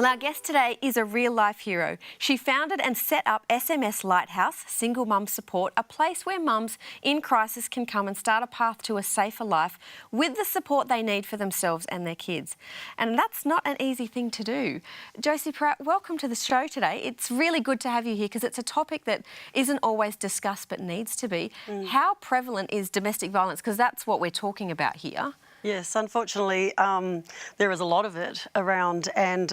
Well, our guest today is a real-life hero. She founded and set up SMS Lighthouse, Single Mum Support, a place where mums in crisis can come and start a path to a safer life with the support they need for themselves and their kids. And that's not an easy thing to do. Josie Parata, welcome to the show today. It's really good to have you here because it's a topic that isn't always discussed but needs to be. How prevalent is domestic violence? Because that's what we're talking about here. Yes, unfortunately, there is a lot of it around, and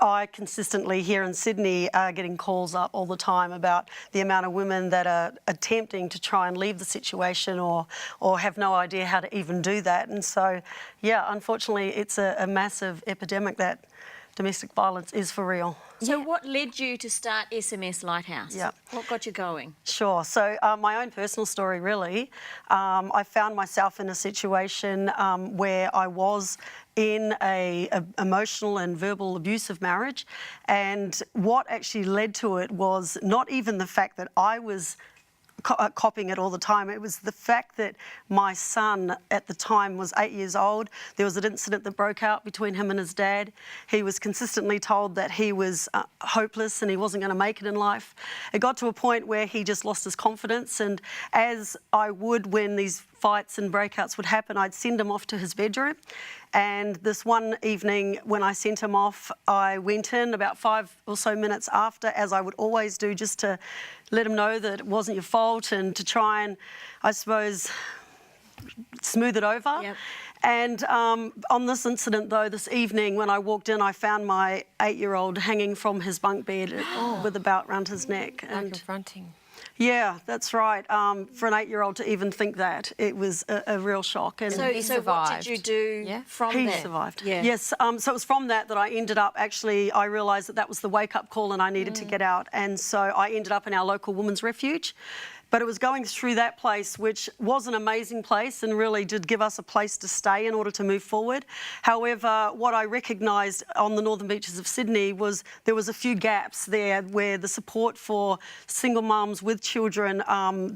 I consistently here in Sydney are getting calls up all the time about the amount of women that are attempting to try and leave the situation or have no idea how to even do that. And so, yeah, unfortunately, it's a massive epidemic that domestic violence is for real. So what led you to start SMS Lighthouse? Yeah. What got you going? Sure. So my own personal story, really. I found myself in a situation where I was in a emotional and verbal abusive marriage, and what actually led to it was not even the fact that I was copying it all the time. It was the fact that my son at the time was 8 years old. There was an incident that broke out between him and his dad. He was consistently told that he was hopeless and he wasn't going to make it in life. It got to a point where he just lost his confidence, and as I would when these fights and breakouts would happen, I'd send him off to his bedroom. And this one evening when I sent him off, I went in about 5 or so minutes after, as I would always do, just to let him know that it wasn't your fault and to try and, I suppose, smooth it over. Yep. And on this incident, though, this evening when I walked in, I found my 8-year-old hanging from his bunk bed with a belt round his neck. And confronting. Yeah, that's right. For an 8-year-old to even think that, it was a real shock. And So what did you do from he there? He survived. Yeah. Yes, so it was from that I ended up actually, I realised that was the wake-up call and I needed to get out. And so I ended up in our local women's refuge. But it was going through that place, which was an amazing place and really did give us a place to stay in order to move forward. However, what I recognised on the northern beaches of Sydney was there was a few gaps there where the support for single mums with children,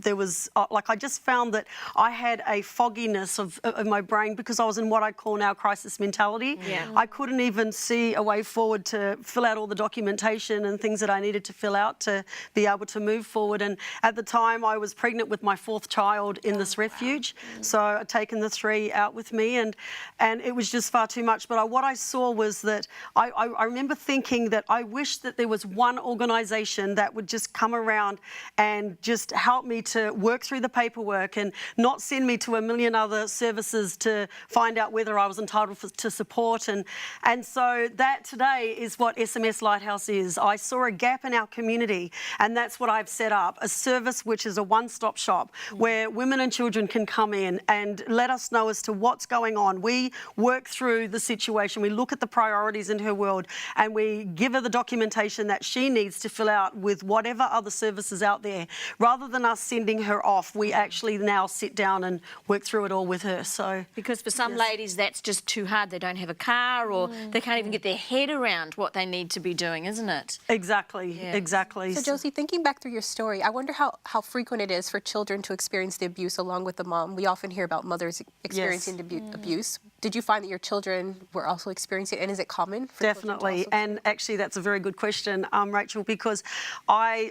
there was, I just found that I had a fogginess of my brain because I was in what I call now crisis mentality. Yeah. I couldn't even see a way forward to fill out all the documentation and things that I needed to fill out to be able to move forward. And at the time, I was pregnant with my 4th child in this refuge, so I'd taken the 3 out with me, and it was just far too much. But what I saw was that I remember thinking that I wish that there was one organisation that would just come around and just help me to work through the paperwork and not send me to a million other services to find out whether I was entitled to support. And so that today is what SMS Lighthouse is. I saw a gap in our community, and that's what I've set up, a service which is a one-stop shop where women and children can come in and let us know as to what's going on. We work through the situation, we look at the priorities in her world, and we give her the documentation that she needs to fill out with whatever other services out there. Rather than us sending her off, we actually now sit down and work through it all with her. So because for some ladies that's just too hard. They don't have a car or they can't even get their head around what they need to be doing, isn't it? Exactly, exactly. So Josie, thinking back through your story, I wonder how frequent it is for children to experience the abuse along with the mom. We often hear about mothers experiencing abuse. Did you find that your children were also experiencing it, and is it common for Definitely, and actually that's a very good question, Rachel, because my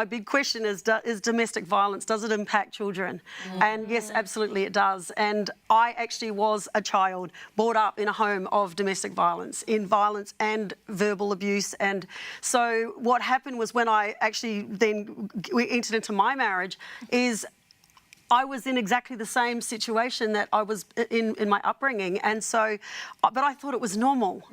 big question is domestic violence, does it impact children? And yes, absolutely it does. And I actually was a child brought up in a home of domestic violence, in violence and verbal abuse. And so what happened was when I actually we entered into my marriage is I was in exactly the same situation that I was in my upbringing, and so, but I thought it was normal.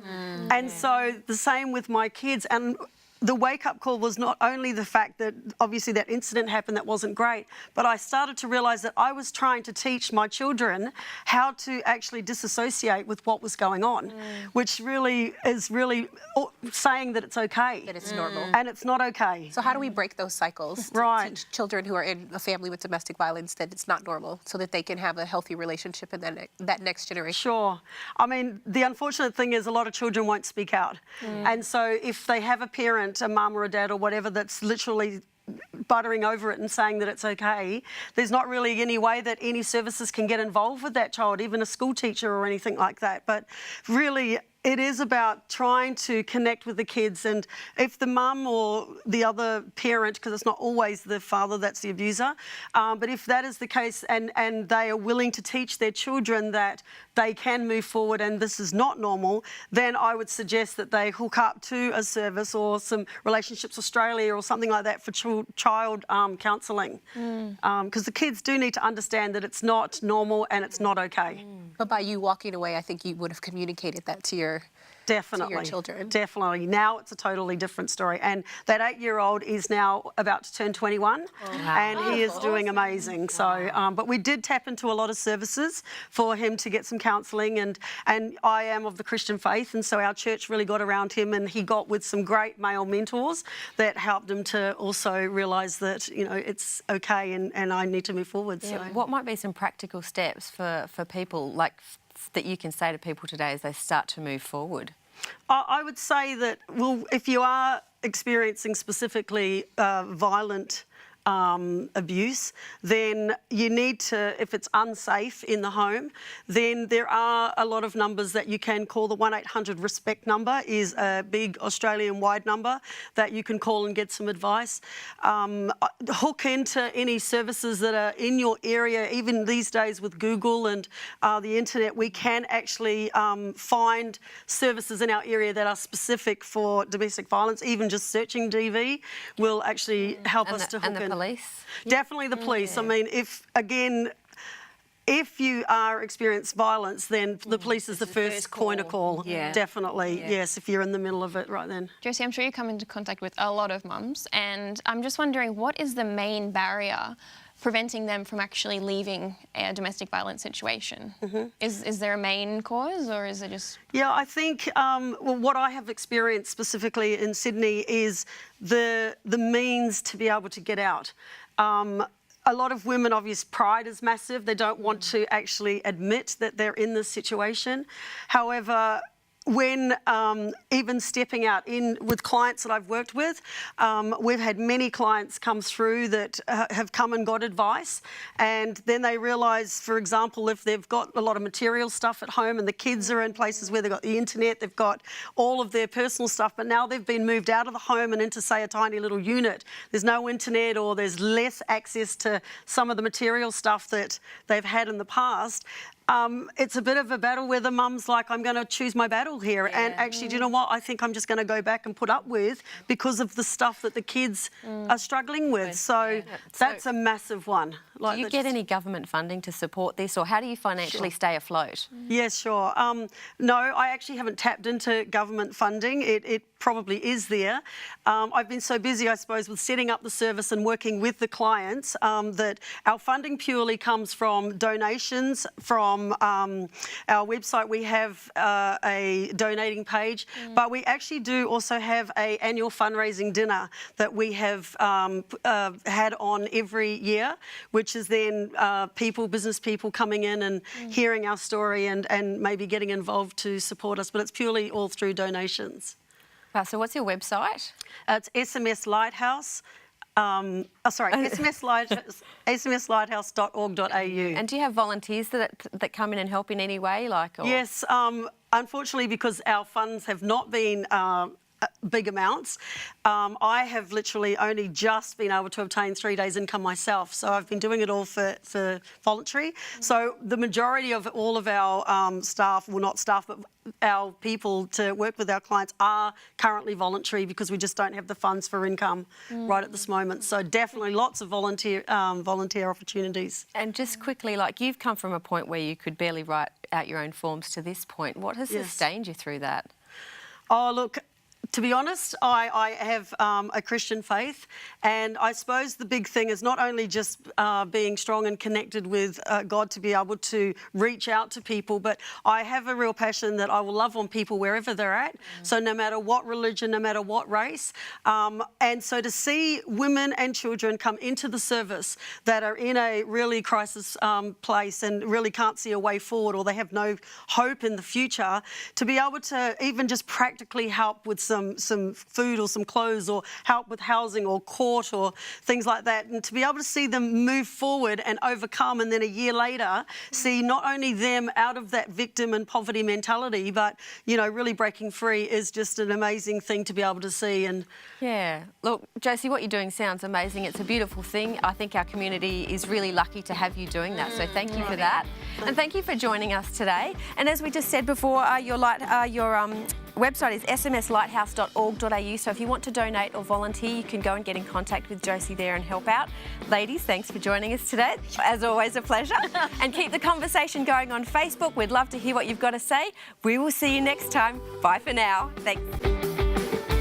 And so the same with my kids. And the wake-up call was not only the fact that obviously that incident happened that wasn't great, but I started to realise that I was trying to teach my children how to actually disassociate with what was going on, which really is saying that it's okay. That it's normal. And it's not okay. So how do we break those cycles to Right. teach children who are in a family with domestic violence that it's not normal so that they can have a healthy relationship in that next generation? Sure. I mean, the unfortunate thing is a lot of children won't speak out. And so if they have a parent, a mum or a dad or whatever, that's literally buttering over it and saying that it's okay, there's not really any way that any services can get involved with that child, even a school teacher or anything like that. But really, it is about trying to connect with the kids, and if the mum or the other parent, because it's not always the father that's the abuser, but if that is the case and they are willing to teach their children that they can move forward and this is not normal, then I would suggest that they hook up to a service or some Relationships Australia or something like that for child counselling, because the kids do need to understand that it's not normal and it's not okay. But by you walking away, I think you would have communicated that to your children. Definitely. Now it's a totally different story. And that 8-year-old is now about to turn 21 and he is doing amazing. So, but we did tap into a lot of services for him to get some counselling, and I am of the Christian faith, and so our church really got around him, and he got with some great male mentors that helped him to also realise that, you know, it's okay and I need to move forward. Yeah. So What might be some practical steps for people, like, that you can say to people today as they start to move forward? I would say that, well, if you are experiencing specifically violent abuse, then you need to, if it's unsafe in the home, then there are a lot of numbers that you can call. The 1-800 RESPECT number is a big Australian-wide number that you can call and get some advice. Hook into any services that are in your area. Even these days with Google and the internet, we can actually find services in our area that are specific for domestic violence. Even just searching DV will actually help us to hook in. Police? Definitely the police. I mean, if you are experiencing violence, then the police is the first point of call. Yeah. Definitely, yes, if you're in the middle of it right then. Josie, I'm sure you come into contact with a lot of mums, and I'm just wondering, what is the main barrier preventing them from actually leaving a domestic violence situation? Is there a main cause, or is it just... Yeah, I think well, what I have experienced specifically in Sydney is the means to be able to get out. A lot of women, obvious pride is massive. They don't want to actually admit that they're in this situation. However, when even stepping out in with clients that I've worked with, we've had many clients come through that have come and got advice, and then they realise, for example, if they've got a lot of material stuff at home and the kids are in places where they've got the internet, they've got all of their personal stuff, but now they've been moved out of the home and into, say, a tiny little unit. There's no internet, or there's less access to some of the material stuff that they've had in the past. It's a bit of a battle where the mum's like, I'm going to choose my battle here. Yeah. And actually, do you know what? I think I'm just going to go back and put up with because of the stuff that the kids are struggling with. So that's a massive one. Like, do you get any government funding to support this, or how do you financially stay afloat? Yes, sure. No, I actually haven't tapped into government funding. It probably is there. I've been so busy, I suppose, with setting up the service and working with the clients that our funding purely comes from donations from our website. We have a donating page, but we actually do also have an annual fundraising dinner that we have had on every year, which is then business people coming in and hearing our story and maybe getting involved to support us, but it's purely all through donations. Wow, so what's your website? It's SMS Lighthouse. smslighthouse.org.au. And do you have volunteers that come in and help in any way? Yes, unfortunately, because our funds have not been big amounts, I have literally only just been able to obtain 3 days income myself. So I've been doing it all for voluntary. So the majority of all of our staff, well, not staff, but our people to work with our clients are currently voluntary because we just don't have the funds for income right at this moment. So definitely lots of volunteer opportunities. And just quickly, like, you've come from a point where you could barely write out your own forms to this point. What has sustained you through that? Oh, look, to be honest, I have a Christian faith, and I suppose the big thing is not only just being strong and connected with God to be able to reach out to people, but I have a real passion that I will love on people wherever they're at. So no matter what religion, no matter what race. And so to see women and children come into the service that are in a really crisis place and really can't see a way forward, or they have no hope in the future, to be able to even just practically help with some some food or some clothes or help with housing or court or things like that. And to be able to see them move forward and overcome, and then a year later see not only them out of that victim and poverty mentality, but, you know, really breaking free is just an amazing thing to be able to see. And yeah, look, Josie, what you're doing sounds amazing. It's a beautiful thing. I think our community is really lucky to have you doing that. So thank you for that, and thank you for joining us today. And as we just said before, your website is smslighthouse.org.au. So if you want to donate or volunteer, you can go and get in contact with Josie there and help out. Ladies, thanks for joining us today. As always, a pleasure. And keep the conversation going on Facebook. We'd love to hear what you've got to say. We will see you next time. Bye for now. Thanks.